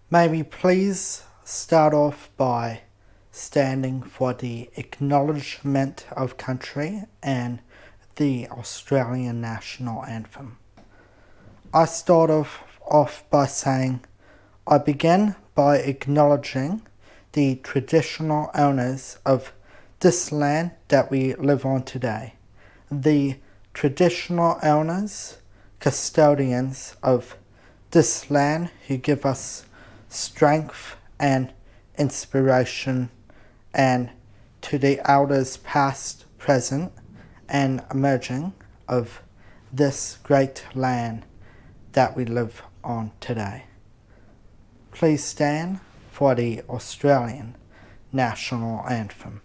May we please start off by standing for the acknowledgement of country and the Australian national anthem. I start off by saying I begin by acknowledging the traditional owners of this land that we live on today, the traditional owners, custodians of this land who give us strength and inspiration, and to the elders past, present, and emerging of this great land that we live on today. Please stand for the Australian national anthem.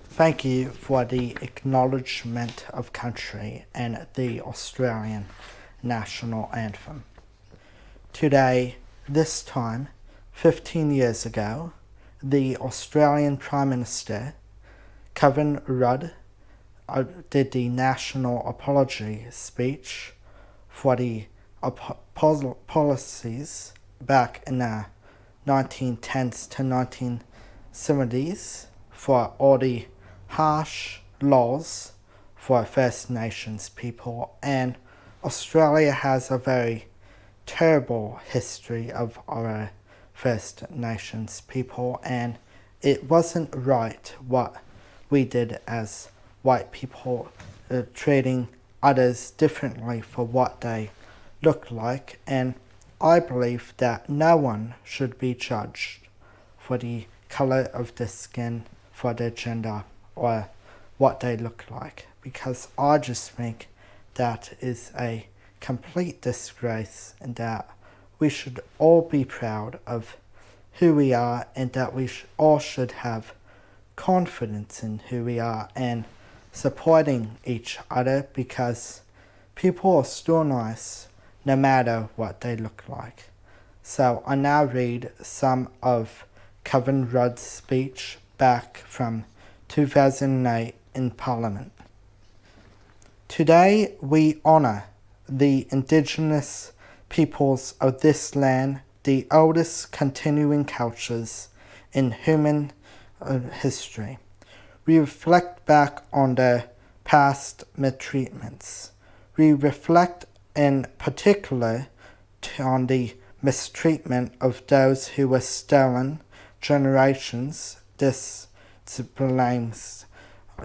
Thank you for the acknowledgement of country and the Australian national anthem. Today, this time, 15 years ago, the Australian Prime Minister, Kevin Rudd, did the national apology speech for the policies back in the 1910s to 1970s for all the harsh laws for First Nations people, and Australia has a very terrible history of our First Nations people, and it wasn't right what we did as white people, treating others differently for what they look like, and I believe that no one should be judged for the color of their skin, for their gender, or what they look like, because I just think that is a complete disgrace, and that we should all be proud of who we are, and that we all should have confidence in who we are and supporting each other, because people are still nice no matter what they look like. So I now read some of Kevin Rudd's speech back from 2008 in Parliament. Today we honour the Indigenous peoples of this land, the oldest continuing cultures in human history. We reflect back on the past mistreatments. We reflect in particular on the mistreatment of those who were stolen generations. This blames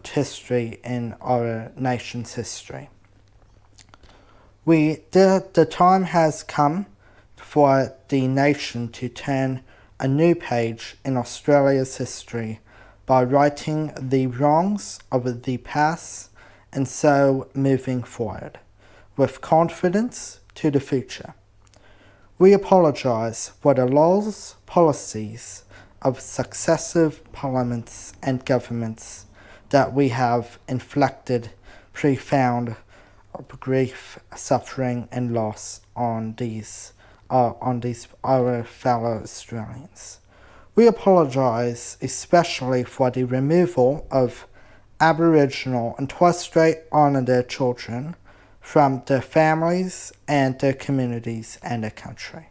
history in our nation's history. The time has come for the nation to turn a new page in Australia's history by righting the wrongs of the past and so moving forward with confidence to the future. We apologise for the laws, policies of successive parliaments and governments that we have inflicted profound grief, suffering and loss on these our fellow Australians. We apologise especially for the removal of Aboriginal and Torres Strait Islander children from their families and their communities and their country.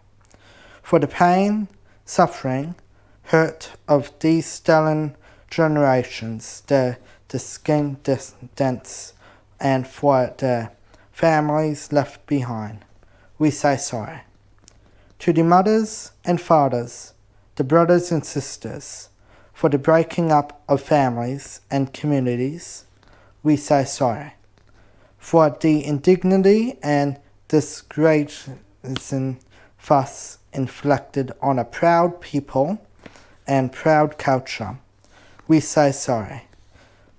For the pain, suffering, hurt of these stolen generations, the descendants, and for the families left behind, we say sorry. To the mothers and fathers, the brothers and sisters, for the breaking up of families and communities, we say sorry. For the indignity and disgrace and fuss inflicted on a proud people and proud culture, we say sorry.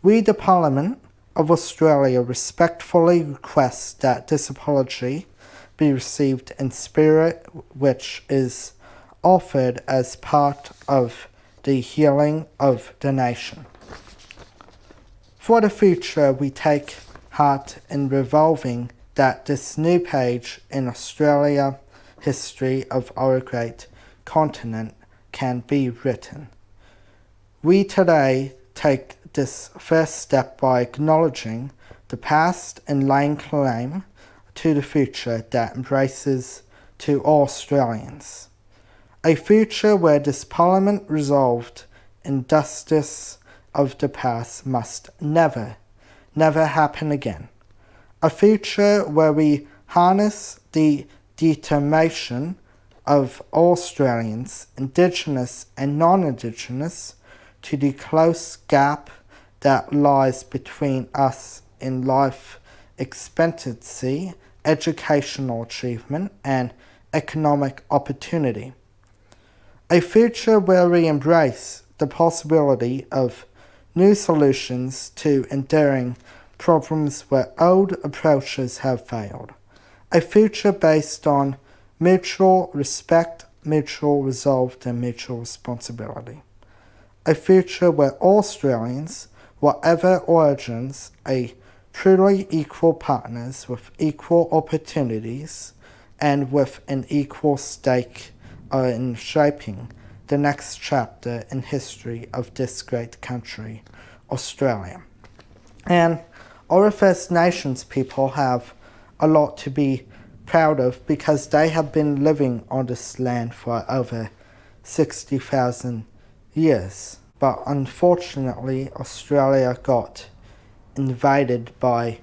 We, the Parliament of Australia, respectfully request that this apology be received in spirit, which is offered as part of the healing of the nation. For the future, we take heart in revolving that this new page in Australia history of our great continent can be written. We today take this first step by acknowledging the past and laying claim to the future that embraces to all Australians. A future where this Parliament resolved injustice of the past must never happen again. A future where we harness the determination of all Australians, Indigenous and non-Indigenous, to the close gap that lies between us in life expectancy, educational achievement, and economic opportunity. A future where we embrace the possibility of new solutions to enduring problems where old approaches have failed. A future based on mutual respect, mutual resolve, and mutual responsibility. A future where all Australians, whatever origins, are truly equal partners with equal opportunities and with an equal stake in shaping the next chapter in history of this great country, Australia. And our First Nations people have a lot to be proud of because they have been living on this land for over 60,000 years. But unfortunately, Australia got invaded by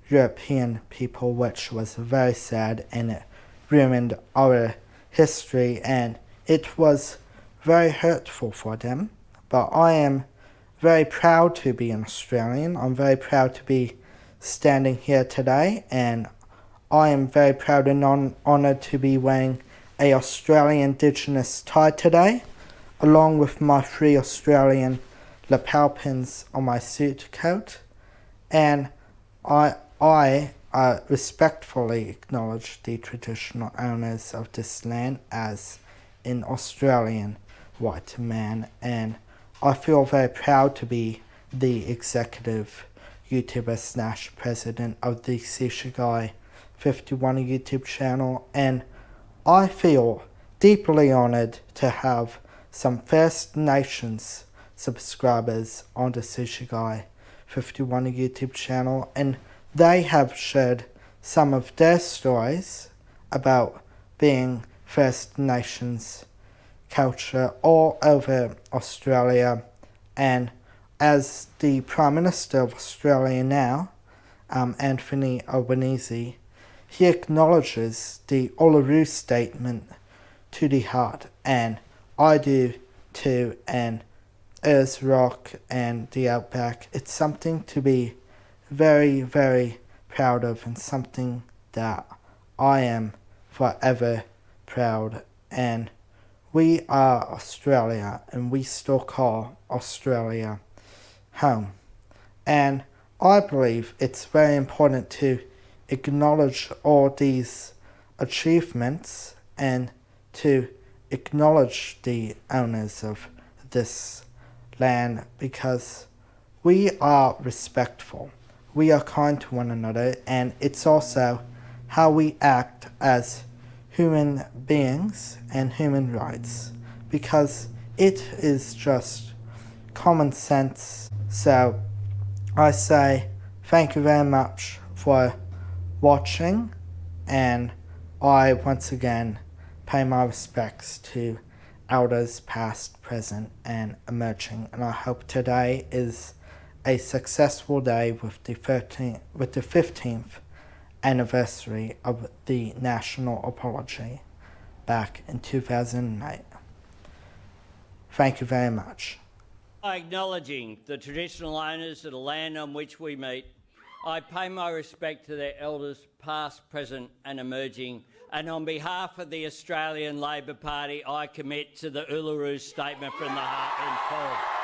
European people, which was very sad, and it ruined our history, and it was very hurtful for them. But I am very proud to be an Australian. I'm very proud to be standing here today, and I am very proud and honoured to be wearing a Australian Indigenous tie today, along with my 3 Australian lapel pins on my suit coat. And I respectfully acknowledge the traditional owners of this land as an Australian white man, and I feel very proud to be the executive YouTuber / president of the Sishigai 51 YouTube channel, and I feel deeply honoured to have some First Nations subscribers on the Sishigai 51 YouTube channel, and they have shared some of their stories about being First Nations culture all over Australia. And as the Prime Minister of Australia now, Anthony Albanese, he acknowledges the Uluru Statement to the heart, and I do too, and Earth Rock and the Outback. It's something to be very, very proud of, and something that I am forever proud. And we are Australia, and we still call Australia home. And I believe it's very important to acknowledge all these achievements and to acknowledge the owners of this land because we are respectful, we are kind to one another, and it's also how we act as human beings and human rights, because it is just common sense. So I say thank you very much for watching, and I once again pay my respects to elders past, present and emerging, and I hope today is a successful day with the 15th anniversary of the national apology back in 2008. Thank you very much. By acknowledging the traditional owners of the land on which we meet, I pay my respect to their elders past, present and emerging, and on behalf of the Australian Labor Party I commit to the Uluru Statement from the Heart in full.